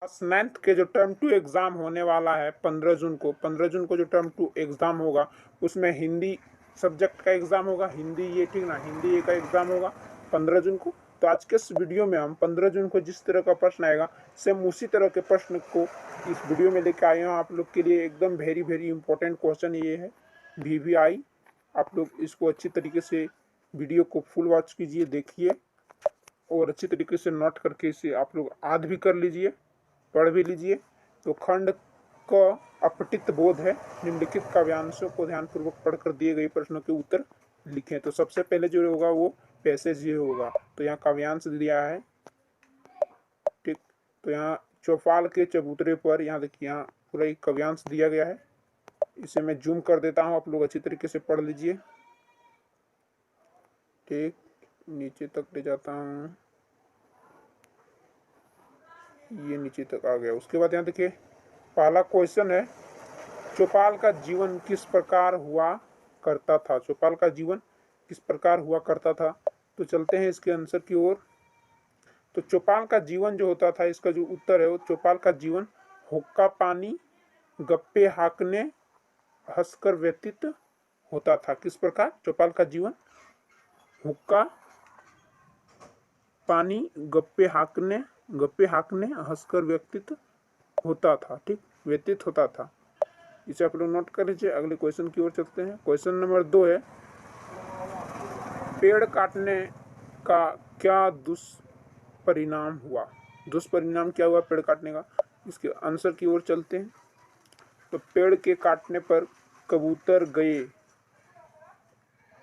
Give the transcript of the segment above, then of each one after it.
Class 9th के जो term 2 exam होने वाला है 15 जून को जो टर्म 2 एग्ज़ाम होगा उसमें हिंदी सब्जेक्ट का एग्ज़ाम होगा। हिंदी ये ठीक ना, हिंदी ये का एग्ज़ाम होगा 15 जून को। तो आज के इस वीडियो में हम 15 जून को जिस तरह का प्रश्न आएगा सेम उसी तरह के प्रश्न को इस वीडियो में लेकर आए हैं आप लोग के लिए। एकदम वेरी वेरी इंपॉर्टेंट क्वेश्चन ये है वीवीआई। आप लोग इसको अच्छी तरीके से वीडियो को फुल वॉच कीजिए, देखिए और अच्छी तरीके से नोट करके इसे आप लोग याद भी कर लीजिए, पढ़ भी लीजिए। तो खंड क अपठित बोध है, निम्नलिखित काव्यांशों को ध्यानपूर्वक पढ़कर दिए गए प्रश्नों के उत्तर लिखें। तो सबसे पहले जो होगा वो पैसेज ये होगा। तो यहाँ काव्यांश दिया है, ठीक। तो यहाँ चौपाल के चबूतरे पर, यहाँ देखिए यहाँ पूरा एक काव्यांश दिया गया है। इसे मैं जूम कर देता हूँ, आप लोग अच्छी तरीके से पढ़ लीजिए, ठीक। नीचे तक ले जाता हूँ, ये नीचे तक आ गया। उसके बाद यहाँ देखिए पहला क्वेश्चन है, चौपाल का जीवन किस प्रकार हुआ करता था। चौपाल का जीवन किस प्रकार हुआ करता था। तो चलते हैं इसके आंसर की ओर। तो चौपाल का जीवन जो होता था, इसका जो उत्तर है वो चौपाल का जीवन हुक्का पानी गप्पे हाँकने हंसकर व्यतीत होता था। किस प्रकार चौपाल का जीवन हुक्का पानी गप्पे हाँकने हंसकर व्यतीत होता था, ठीक, व्यतीत होता था। इसे आप लोग नोट कर लीजिए। अगले क्वेश्चन की ओर चलते हैं। क्वेश्चन नंबर 2 है, पेड़ काटने का क्या दुष्परिणाम हुआ। दुष्परिणाम क्या हुआ पेड़ काटने का, इसके आंसर की ओर चलते हैं। तो पेड़ के काटने पर कबूतर गए,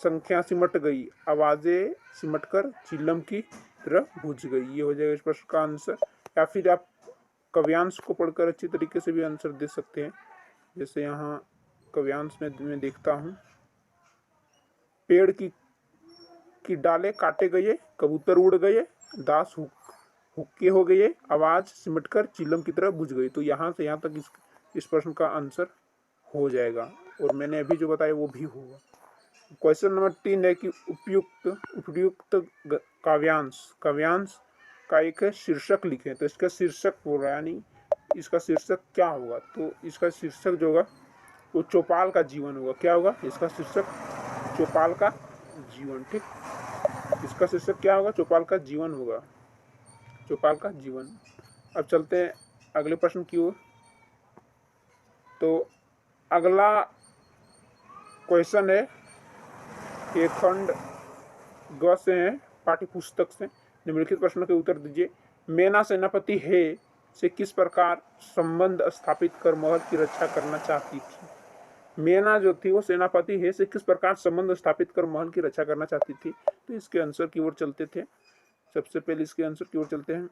संख्या सिमट गई, आवाजें सिमटकर चिल्लम की तरह बुझ गई। ये हो जाएगा इस प्रश्न का आंसर। या फिर आप काव्यांश को पढ़कर अच्छी तरीके से भी आंसर दे सकते हैं। जैसे यहाँ काव्यांश में मैं देखता हूँ, पेड़ की डाले काटे गए, कबूतर उड़ गए, दास हुक्के हो गए, आवाज सिमटकर चिल्लम की तरह बुझ गई। तो यहाँ से यहाँ तक इस प्रश्न का आंसर हो जाएगा और मैंने अभी जो बताया वो भी होगा। क्वेश्चन नंबर 3 है कि उपयुक्त काव्यांश का एक शीर्षक लिखें। तो इसका शीर्षक बोल रहा है, यानी इसका शीर्षक क्या होगा। तो इसका शीर्षक जो होगा वो चौपाल का जीवन होगा। क्या होगा इसका शीर्षक, चौपाल का जीवन, ठीक। इसका शीर्षक क्या होगा, चौपाल का जीवन होगा, चौपाल का जीवन। अब चलते हैं अगले प्रश्न की ओर। तो अगला क्वेश्चन है, एक खंड ग से है, पाठ्य पुस्तक से। निम्नलिखित प्रश्नों के उत्तर दीजिए। मेना सेनापति हे से किस प्रकार संबंध स्थापित कर महल की रक्षा करना चाहती थी। मेना जो थी वो सेनापति हे से किस प्रकार संबंध स्थापित कर महल की रक्षा करना चाहती थी। तो इसके आंसर की ओर चलते थे। सबसे पहले इसके आंसर की ओर चलते हैं।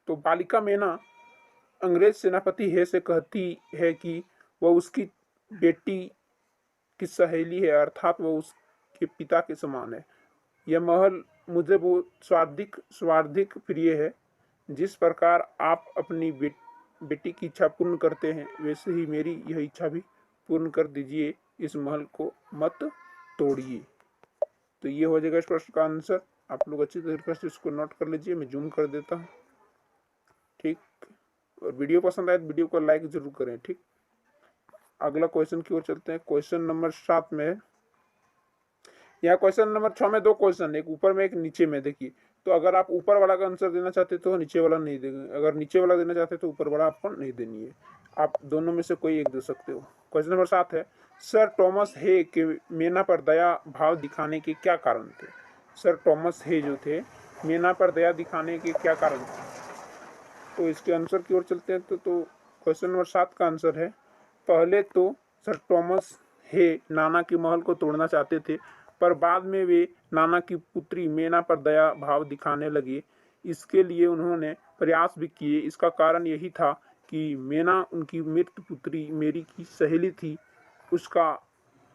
तो बालिका मेना अंग्रेज सेनापति हे से कहती है कि वह उसकी बेटी की सहेली है, अर्थात वह उसके पिता के समान है। यह महल मुझे बहुत स्वार्थिक प्रिय है। जिस प्रकार आप अपनी बेटी की इच्छा पूर्ण करते हैं, वैसे ही मेरी यह इच्छा भी पूर्ण कर दीजिए। इस महल को मत तोड़िए। तो ये हो जाएगा इस प्रश्न का आंसर। आप लोग अच्छी तरीके से इसको नोट कर लीजिए, मैं जूम कर देता हूँ, ठीक। और वीडियो पसंद आए तो वीडियो को लाइक जरूर करें, ठीक। अगला क्वेश्चन की ओर चलते हैं। क्वेश्चन नंबर 7 में, यहाँ क्वेश्चन नंबर 6 में 2 क्वेश्चन, एक ऊपर में एक नीचे में। देखिए, तो अगर आप ऊपर वाला का आंसर देना चाहते तो नीचे वाला नहीं देंगे, अगर नीचे वाला देना चाहते तो ऊपर वाला आपको नहीं देनी है। आप दोनों में से कोई एक दे सकते हो। क्वेश्चन नंबर 7 है, सर टॉमस हे के मेना पर दया भाव दिखाने के क्या कारण थे। सर टॉमस हे जो थे, मेना पर दया दिखाने के क्या कारण थे। तो इसके आंसर की ओर चलते हैं। तो क्वेश्चन नंबर 7 का आंसर है, पहले तो सर टॉमस हे नाना के महल को तोड़ना चाहते थे, पर बाद में वे नाना की पुत्री मेना पर दया भाव दिखाने लगे। इसके लिए उन्होंने प्रयास भी किए। इसका कारण यही था कि मेना उनकी मृत पुत्री मेरी की सहेली थी, उसका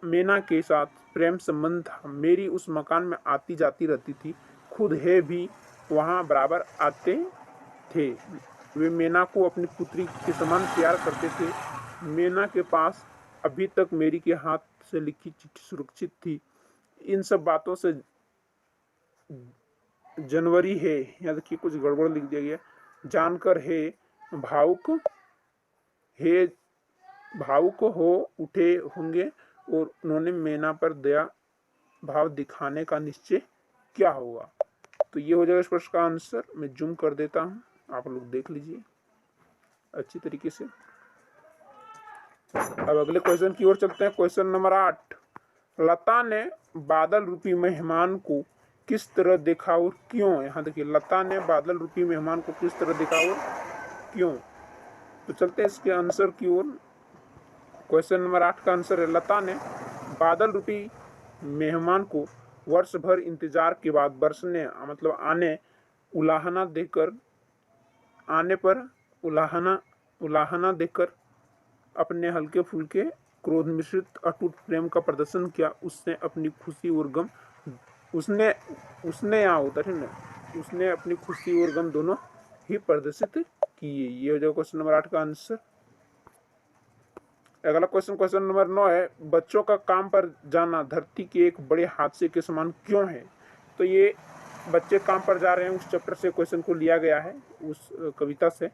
मेना के साथ प्रेम संबंध था। मेरी उस मकान में आती जाती रहती थी, खुद हे भी वहाँ बराबर आते थे। वे मेना को अपनी पुत्री के समान प्यार करते थे। मेना के पास अभी तक मेरी के हाथ से लिखी चिट्ठी सुरक्षित थी। इन सब बातों से जनवरी है, यहाँ देखिए कुछ गड़बड़ लिख दिया गया, जानकर हे भावुक हो उठे होंगे और उन्होंने मैना पर दया भाव दिखाने का निश्चय क्या होगा। तो ये हो जाएगा इस प्रश्न का आंसर। मैं जूम कर देता हूं, आप लोग देख लीजिए अच्छी तरीके से। अब अगले क्वेश्चन की ओर चलते हैं। क्वेश्चन नंबर 8, लता ने बादल रूपी मेहमान को किस तरह देखा और क्यों। यहाँ देखिए, लता ने बादल रूपी मेहमान को किस तरह देखा और क्यों। तो चलते हैं इसके आंसर की ओर। क्वेश्चन नंबर 8 का आंसर है, लता ने बादल रूपी मेहमान को वर्ष भर इंतजार के बाद बरसने मतलब आने पर उलाहना देकर अपने हल्के फुल्के क्रोध मिश्रित अटूट प्रेम का प्रदर्शन किया। उसने अपनी खुशी और गम उसने यहाँ होता है ना, उसने अपनी खुशी और गम दोनों ही प्रदर्शित किए। ये हो जाएगा क्वेश्चन नंबर 8 का आंसर। अगला क्वेश्चन नंबर 9 है, बच्चों का काम पर जाना धरती के एक बड़े हादसे के समान क्यों है। तो ये बच्चे काम पर जा रहे हैं, उस चैप्टर से क्वेश्चन को लिया गया है, उस कविता से।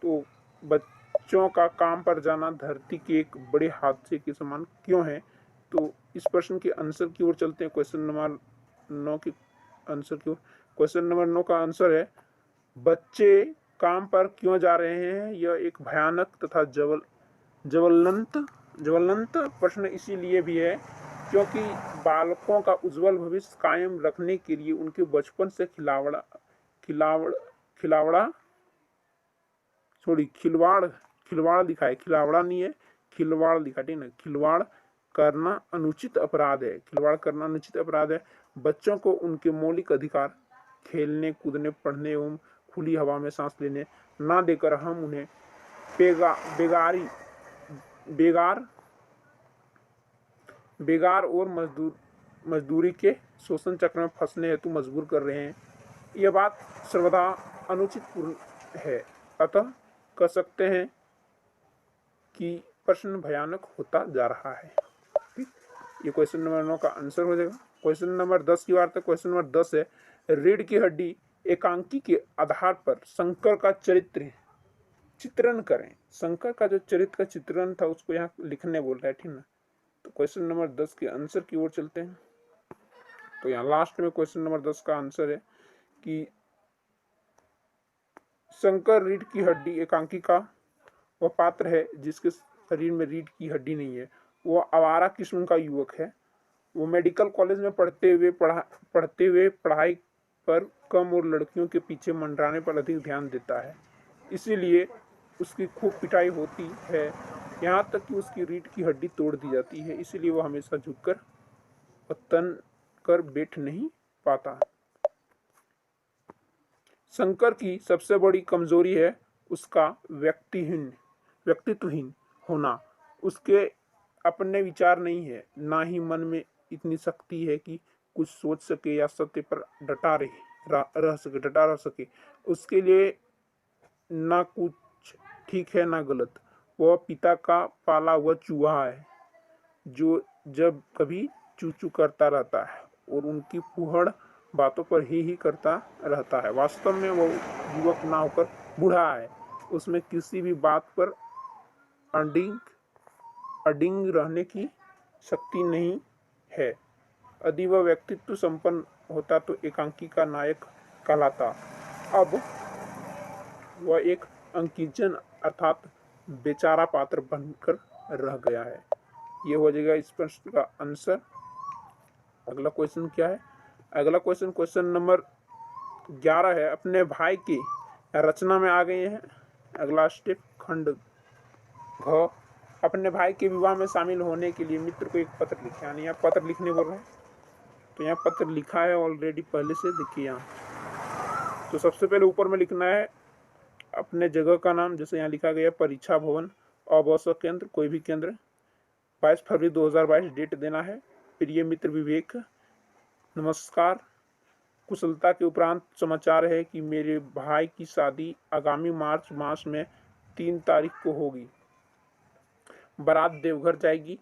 तो बच्चों का काम पर जाना धरती के एक बड़े हादसे के समान क्यों है। तो इस प्रश्न के आंसर की ओर चलते हैं। क्वेश्चन नंबर 9 की आंसर की ओर। क्वेश्चन नंबर 9 का आंसर है, बच्चे काम पर क्यों जा रहे हैं। यह एक भयानक तथा ज्वलंत प्रश्न इसीलिए भी है क्योंकि बालकों का उज्जवल भविष्य कायम रखने के लिए उनके बचपन से खिलवाड़ लिखा है, खिलावड़ा नहीं है, खिलवाड़ लिखा, ठीक ना। खिलवाड़ करना अनुचित अपराध है, खिलवाड़ करना अनुचित अपराध है। बच्चों को उनके मौलिक अधिकार खेलने कूदने पढ़ने एवं खुली हवा में सांस लेने ना देकर हम उन्हें बेगार और मजदूरी के शोषण चक्र में फंसने हेतु मजबूर कर रहे हैं। यह बात सर्वदा अनुचित पूर्ण है। अतः कह सकते हैं कि प्रश्न भयानक होता जा रहा है। ये क्वेश्चन नंबर 9 का आंसर हो जाएगा। क्वेश्चन नंबर 10 की बात है। क्वेश्चन नंबर 10 है, रीढ़ की हड्डी एकांकी के आधार पर शंकर का चित्रण करें। शंकर का जो चरित्र का चित्रण था उसको यहाँ लिखने बोल रहा है, ठीक ना। तो क्वेश्चन नंबर 10 के आंसर की ओर चलते हैं। तो यहाँ लास्ट में क्वेश्चन नंबर 10 का आंसर है कि शंकर रीढ़ की हड्डी एकांकी का वह पात्र है जिसके शरीर में रीढ़ की हड्डी नहीं है। वह आवारा किस्म का युवक है। वो मेडिकल कॉलेज में पढ़ते हुए पढ़ाई पर कम और लड़कियों के पीछे मंडराने पर अधिक ध्यान देता है। इसीलिए उसकी खूब पिटाई होती है, यहाँ तक कि उसकी रीढ़ की हड्डी तोड़ दी जाती है। इसीलिए वो हमेशा झुककर और तन कर बैठ नहीं पाता। शंकर की सबसे बड़ी कमजोरी है उसका व्यक्तित्वहीन होना। उसके अपने विचार नहीं है, ना ही मन में इतनी शक्ति है कि कुछ सोच सके या सत्य पर डटा रह सके। उसके लिए ना कुछ ठीक है ना गलत। वह पिता का पाला हुआ चूहा है जो जब कभी चूचू करता रहता है और उनकी फूहड़ बातों पर ही करता रहता है। वास्तव में वो युवक ना होकर बूढ़ा है। उसमें किसी भी बात पर अडिंग रहने की शक्ति नहीं है। यदि वह व्यक्तित्व संपन्न होता तो एकांकी का नायक कहलाता। अब वह एक अंकिजन अर्थात बेचारा पात्र बनकर रह गया है। ये हो जाएगा इस प्रश्न का आंसर। अगला क्वेश्चन क्या है। अगला क्वेश्चन नंबर 11 है, अपने भाई की रचना में आ गए हैं। अगला स्टेप खंड घ, अपने भाई के विवाह में शामिल होने के लिए मित्र को एक पत्र लिखे। यानी यहाँ पत्र लिखने बोल रहे हैं, तो यहाँ पत्र लिखा है ऑलरेडी पहले से। देखिए यहाँ तो सबसे पहले ऊपर में लिखना है अपने जगह का नाम, जैसे यहाँ लिखा गया परीक्षा भवन अवसर केंद्र, कोई भी केंद्र, 22 फरवरी 2022 डेट देना है। प्रिय मित्र विवेक, नमस्कार। कुशलता के उपरांत समाचार है कि मेरे भाई की शादी आगामी मार्च मास में 3 तारीख को होगी। बारात देवघर जाएगी।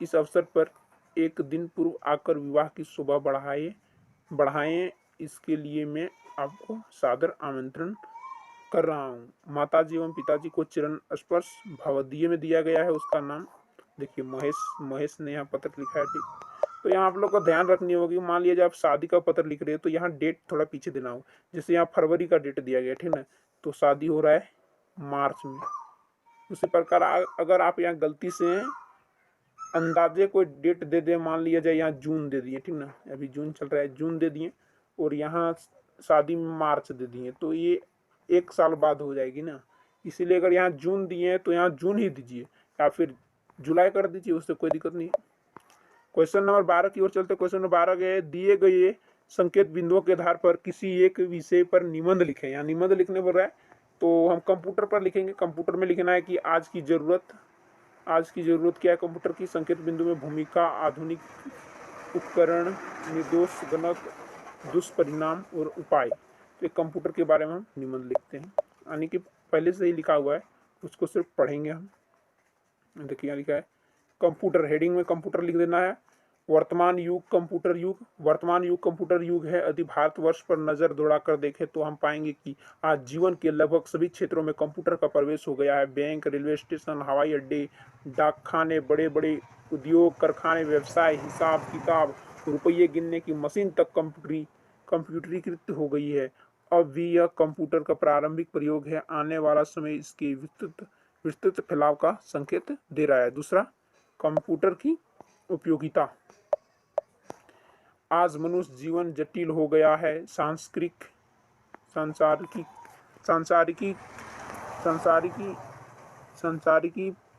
इस अवसर पर एक दिन पूर्व आकर विवाह की शोभा बढ़ाएं। इसके लिए मैं आपको सादर आमंत्रण कर रहा हूँ। माताजी एवं पिताजी को चरण स्पर्श भवदीय में दिया गया है, उसका नाम देखिए महेश ने यहाँ पत्र लिखा है। ठीक, तो यहाँ आप लोग को ध्यान रखनी होगी, मान लिया जब आप शादी का पत्र लिख रहे हो तो यहाँ डेट थोड़ा पीछे देना हो, जैसे यहाँ फरवरी का डेट दिया गया, ठीक ना, तो शादी हो रहा है मार्च में। उसी प्रकार अगर आप यहाँ गलती से अंदाजे कोई डेट दे दे, मान लिया जाए यहाँ जून दे दिए, ठीक ना, अभी जून चल रहा है, जून दे दिए और यहाँ शादी मार्च दे दिए, तो ये 1 साल बाद हो जाएगी ना। इसीलिए अगर यहाँ जून दिए हैं तो यहाँ जून ही दीजिए या फिर जुलाई कर दीजिए, उससे कोई दिक्कत नहीं है। क्वेश्चन नंबर 12 की ओर चलते। क्वेश्चन नंबर 12 गए, दिए गए संकेत बिंदुओं के आधार पर किसी एक विषय पर निबंध लिखें। यहाँ निबंध लिखने पर है तो हम कंप्यूटर पर लिखेंगे। कंप्यूटर में लिखना है कि आज की जरूरत क्या है कंप्यूटर की, संकेत बिंदु में भूमिका, आधुनिक उपकरण, निर्दोष गणक, दुष्परिणाम और उपाय। तो कंप्यूटर के बारे में हम निबंध लिखते हैं, यानी कि पहले से ही लिखा हुआ है, उसको सिर्फ पढ़ेंगे हम। देखिए यहाँ लिखा है कंप्यूटर, हेडिंग में कंप्यूटर लिख देना है। वर्तमान युग कंप्यूटर युग है। यदि भारतवर्ष पर नजर दौड़ाकर देखें तो हम पाएंगे कि आज जीवन के लगभग सभी क्षेत्रों में कंप्यूटर का प्रवेश हो गया है। बैंक, रेलवे स्टेशन, हवाई अड्डे, डाकखाने, बड़े बड़े उद्योग, कारखाने, व्यवसाय, हिसाब किताब, रुपये गिनने की मशीन तक कंप्यूटरीकृत हो गई है। अब भी यह कंप्यूटर का प्रारंभिक प्रयोग है, आने वाला समय इसके विस्तृत फैलाव का संकेत दे रहा है। दूसरा, कंप्यूटर की उपयोगिता। आज मनुष्य जीवन जटिल हो गया है। सांसारिकी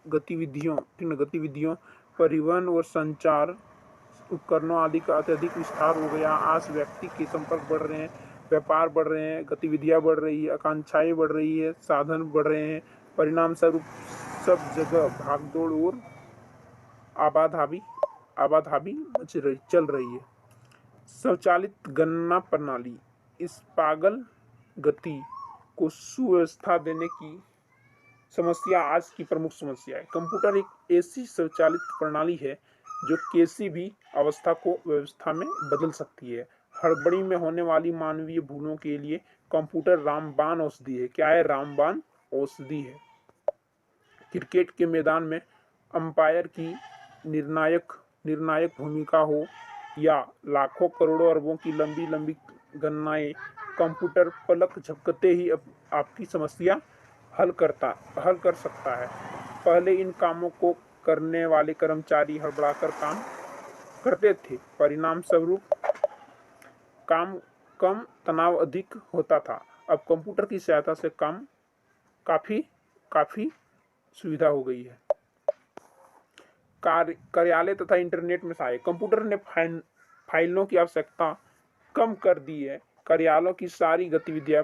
गतिविधियों, परिवहन और संचार उपकरणों आदि का अत्यधिक विस्तार हो गया। आज व्यक्ति के संपर्क बढ़ रहे हैं, व्यापार बढ़ रहे हैं, गतिविधियां बढ़ रही है, आकांक्षाएं बढ़ रही है, साधन बढ़ रहे हैं। परिणाम स्वरूप सब जगह भागदौड़ और आबाधाबी चल रही है। स्वचालित गणना प्रणाली इस पागल गति को सुव्यवस्था देने की समस्या आज की प्रमुख समस्या है। कंप्यूटर एक ऐसी स्वचालित प्रणाली है जो किसी भी अवस्था को व्यवस्था में बदल सकती है। हड़बड़ी में होने वाली मानवीय भूलों के लिए कंप्यूटर रामबाण औषधि है। क्या है? रामबाण औषधि है। क्रिकेट के मैदान में अंपायर की निर्णायक भूमिका हो या लाखों करोड़ों अरबों की लंबी गणनाएं, कंप्यूटर पलक झपकते ही आपकी समस्या हल कर सकता है। पहले इन कामों को करने वाले कर्मचारी हड़बड़ाकर काम करते थे, परिणाम स्वरूप काम कम, तनाव अधिक होता था। अब कंप्यूटर की सहायता से काम काफी सुविधा हो गई है। कार्यालय तथा इंटरनेट में सहायक। कंप्यूटर ने फाइलों की आवश्यकता कम कर दी है। कार्यालयों की सारी गतिविधियां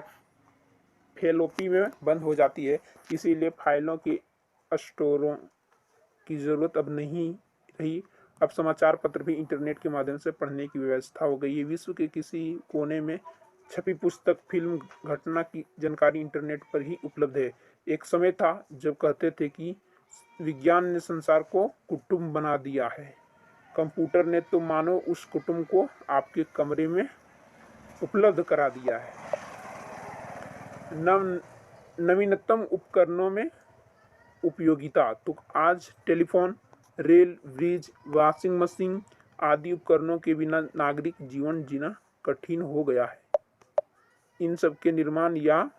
फेलोपी में बंद हो जाती है, इसीलिए फाइलों के स्टोरों की जरूरत अब नहीं रही। अब समाचार पत्र भी इंटरनेट के माध्यम से पढ़ने की व्यवस्था हो गई है। विश्व के किसी कोने में छपी पुस्तक, फिल्म, घटना की जानकारी इंटरनेट पर ही उपलब्ध है। एक समय था जब कहते थे कि विज्ञान ने संसार को कुटुंब बना दिया है। कंप्यूटर ने तो मानो उस कुटुंब को आपके कमरे में उपलब्ध करा दिया है। नवीनतम उपकरणों में उपयोगिता। तो आज telephone, rail, bridge, washing machine आदि उपकरणों के बिना नागरिक जीवन जीना कठिन हो गया है। इन सब के निर्माण या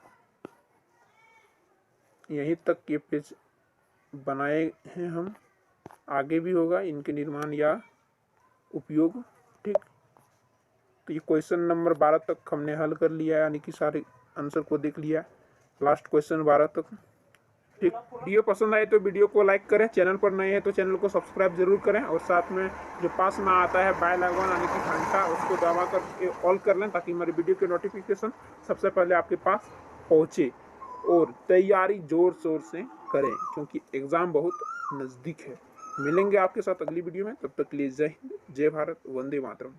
यहीं तक के पेज बनाए हैं हम, आगे भी होगा इनके निर्माण या उपयोग। ठीक, तो ये क्वेश्चन नंबर 12 तक हमने हल कर लिया, यानी कि सारे आंसर को देख लिया, लास्ट क्वेश्चन 12 तक। ठीक, वीडियो पसंद आए तो वीडियो को लाइक करें, चैनल पर नए हैं तो चैनल को सब्सक्राइब जरूर करें और साथ में जो पास में आता है बेल आइकन यानी कि घंटा, उसको दबा कर ऑल कर लें ताकि हमारी वीडियो के नोटिफिकेशन सबसे पहले आपके पास पहुँचे। और तैयारी जोर शोर से करें क्योंकि एग्ज़ाम बहुत नज़दीक है। मिलेंगे आपके साथ अगली वीडियो में, तब तक के लिए जय हिंद, जय भारत, वंदे मातरम।